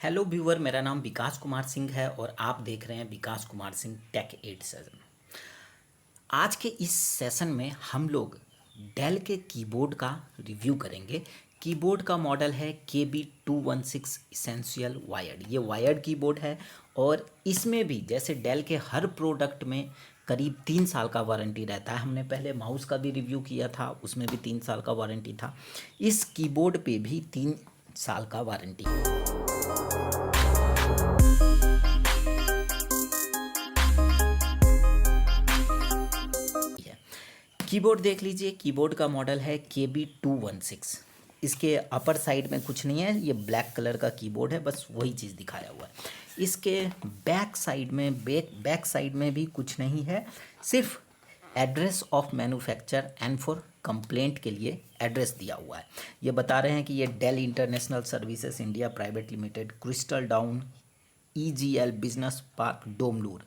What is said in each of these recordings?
Hello viewer, मेरा नाम विकास कुमार सिंह है और आप देख रहे हैं विकास कुमार सिंह टेक 8 सेशन। आज के इस सेशन में हम लोग डेल के कीबोर्ड का रिव्यू करेंगे। कीबोर्ड का मॉडल है KB216 इसेंशियल वायर्ड। ये वायर्ड कीबोर्ड है और इसमें भी जैसे डेल के हर प्रोडक्ट में करीब 3 साल का वारंटी रहता है। हमने पहले माउस का भी रिव्यू किया था, उसमें भी 3 साल का वारंटी था। इस कीबोर्ड पे भी 3 साल का वारंटी है। कीबोर्ड देख लीजिए, कीबोर्ड का मॉडल है KB216। इसके अपर साइड में कुछ नहीं है, ये ब्लैक कलर का कीबोर्ड है, बस वही चीज़ दिखाया हुआ है। इसके बैक साइड में भी कुछ नहीं है, सिर्फ address of manufacture and for complaint के लिए एड्रेस दिया हुआ है। ये बता रहे हैं कि ये Dell international services India private limited, crystal down EGL business park, Domlur,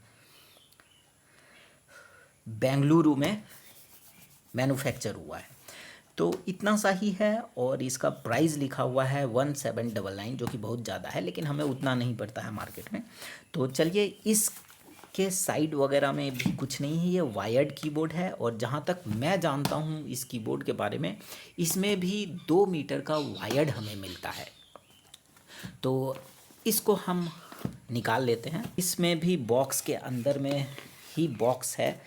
Bengaluru में मैन्युफैक्चर हुआ है। तो इतना सा ही है और इसका प्राइस लिखा हुआ है 1799, जो कि बहुत ज़्यादा है, लेकिन हमें उतना नहीं पड़ता है मार्केट में। तो चलिए, इसके साइड वगैरह में भी कुछ नहीं है, ये वायर्ड कीबोर्ड है। और जहाँ तक मैं जानता हूँ इस कीबोर्ड के बारे में, इसमें भी 2 मीटर का वायर्ड हमें मिलता है। तो इसको हम निकाल लेते हैं। इसमें भी बॉक्स के अंदर में ही बॉक्स है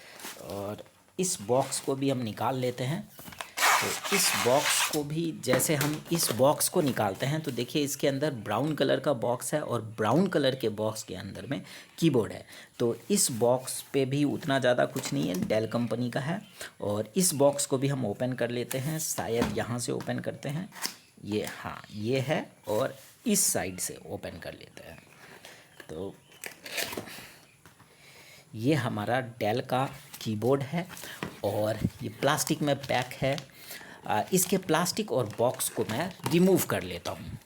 और इस बॉक्स को भी हम निकाल लेते हैं। तो इस बॉक्स को भी, जैसे हम इस बॉक्स को निकालते हैं तो देखिए इसके अंदर ब्राउन कलर का बॉक्स है और ब्राउन कलर के बॉक्स के अंदर में कीबोर्ड है। तो इस बॉक्स पे भी उतना ज़्यादा कुछ नहीं है, डेल कंपनी का है। और इस बॉक्स को भी हम ओपन कर लेते हैं, शायद यहाँ से ओपन करते हैं, ये, हाँ ये है, और इस साइड से ओपन कर लेते हैं। तो ये हमारा डेल का कीबोर्ड है और ये प्लास्टिक में पैक है। इसके प्लास्टिक और बॉक्स को मैं रिमूव कर लेता हूँ।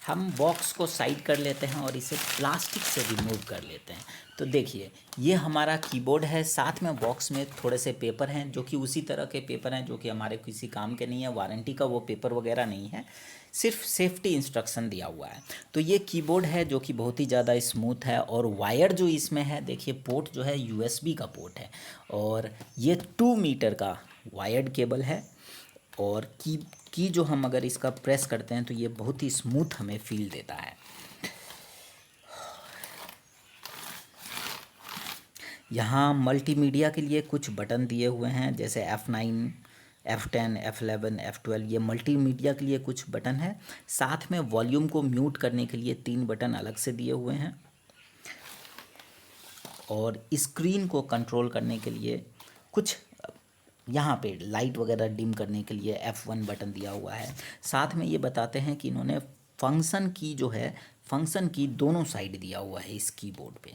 हम बॉक्स को साइड कर लेते हैं और इसे प्लास्टिक से रिमूव कर लेते हैं। तो देखिए, ये हमारा कीबोर्ड है, साथ में बॉक्स में थोड़े से पेपर हैं जो कि उसी तरह के पेपर हैं जो कि हमारे किसी काम के नहीं है। वारंटी का वो पेपर वगैरह नहीं है, सिर्फ सेफ्टी इंस्ट्रक्शन दिया हुआ है। तो ये कीबोर्ड है जो कि बहुत ही ज़्यादा स्मूथ है। और वायर जो इसमें है, देखिए पोर्ट जो है USB का पोर्ट है और ये 2 मीटर का वायर्ड केबल है। और की जो हम अगर इसका प्रेस करते हैं तो ये बहुत ही स्मूथ हमें फील देता है। यहाँ मल्टीमीडिया के लिए कुछ बटन दिए हुए हैं, जैसे F9, F10, F11, F12, ये मल्टीमीडिया के लिए कुछ बटन है। साथ में वॉल्यूम को म्यूट करने के लिए 3 बटन अलग से दिए हुए हैं और स्क्रीन को कंट्रोल करने के लिए कुछ, यहाँ पे लाइट वगैरह डिम करने के लिए F1 बटन दिया हुआ है। साथ में ये बताते हैं कि इन्होंने फंक्शन की जो है, फंक्शन की दोनों साइड दिया हुआ है इस कीबोर्ड पे।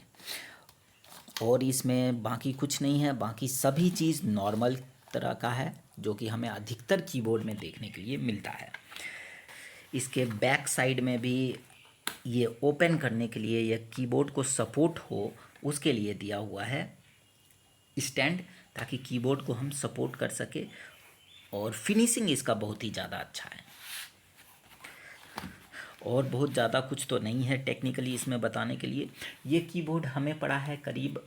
और इसमें बाकी कुछ नहीं है, बाकी सभी चीज़ नॉर्मल तरह का है जो कि हमें अधिकतर कीबोर्ड में देखने के लिए मिलता है। इसके बैक साइड में भी ये ओपन करने के लिए, यह कीबोर्ड को सपोर्ट हो उसके लिए दिया हुआ है स्टैंड, ताकि कीबोर्ड को हम सपोर्ट कर सके। और फिनिशिंग इसका बहुत ही ज़्यादा अच्छा है। और बहुत ज़्यादा कुछ तो नहीं है टेक्निकली इसमें बताने के लिए। ये कीबोर्ड हमें पड़ा है करीब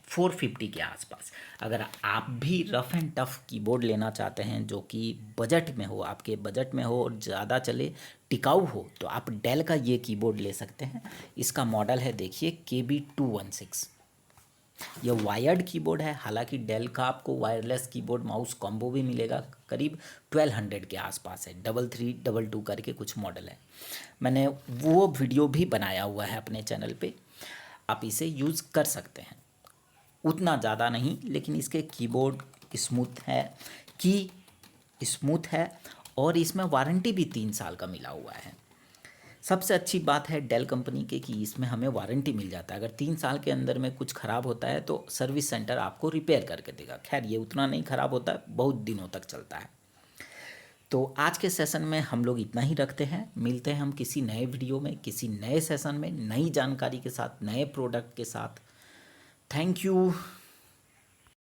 450 के आसपास। अगर आप भी रफ़ एंड टफ़ कीबोर्ड लेना चाहते हैं जो कि बजट में हो, आपके बजट में हो और ज़्यादा चले, टिकाऊ हो, तो आप डेल का ये कीबोर्ड ले सकते हैं। इसका मॉडल है, देखिए, KB216। ये वायर्ड कीबोर्ड है। हालांकि डेल का आपको वायरलेस कीबोर्ड माउस कॉम्बो भी मिलेगा, करीब 1200 के आसपास है। 3322 करके कुछ मॉडल है, मैंने वो वीडियो भी बनाया हुआ है अपने चैनल पे, आप इसे यूज़ कर सकते हैं। उतना ज़्यादा नहीं, लेकिन इसके कीबोर्ड स्मूथ है, की स्मूथ है और इसमें वारंटी भी 3 साल का मिला हुआ है। सबसे अच्छी बात है डेल कंपनी के कि इसमें हमें वारंटी मिल जाता है। अगर 3 साल के अंदर में कुछ ख़राब होता है तो सर्विस सेंटर आपको रिपेयर करके देगा। खैर, ये उतना नहीं ख़राब होता है, बहुत दिनों तक चलता है। तो आज के सेशन में हम लोग इतना ही रखते हैं। मिलते हैं हम किसी नए वीडियो में, किसी नए सेशन में, नई जानकारी के साथ, नए प्रोडक्ट के साथ। Thank you.